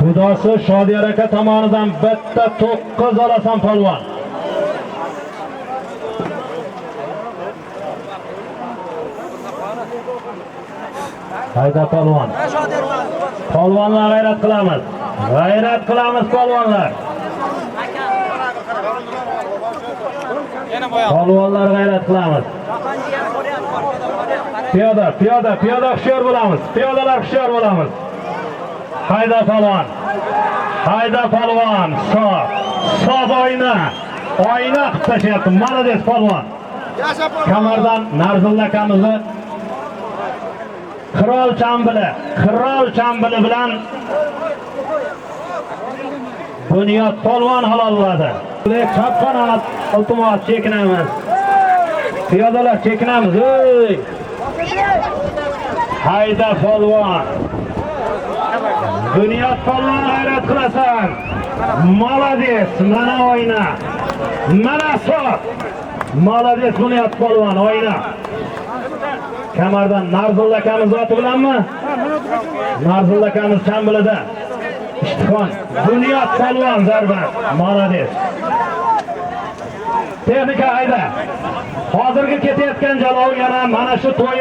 Xudosi Shodiyor aka tomonidan bitta 9 olasan polvon. Hayda polvon. Polvonlar g'ayrat qilamiz. G'ayrat qilamiz polvonlar. Polvonlar g'ayrat qilamiz. Piyoda hushyor bo'lamiz. Piyodalar hushyor bo'lamiz. Hayda polvon. Hayda polvon. So'z oyna qilib tashyapti. Malades polvon. Kamardan Narzullo akamizni Qirol chambili bilan Bunyod polvon halolladi. Chap qanot iltimos chekinamiz. Piyodalar chekinamiz. Hayda polvon. Bunyod polvon g'ayrat qilasan. Malades, mana o'yna. Mana so'z. Malades Bunyod polvon o'yna. Kamardan Narzullo akamiz oti bilanmi? Narzullo akamiz chambilida. Ishtixon, Bunyod polvon zarba. Malades. Texnika hayda. Hozirgi ketayotgan jalov yana mana shu to'y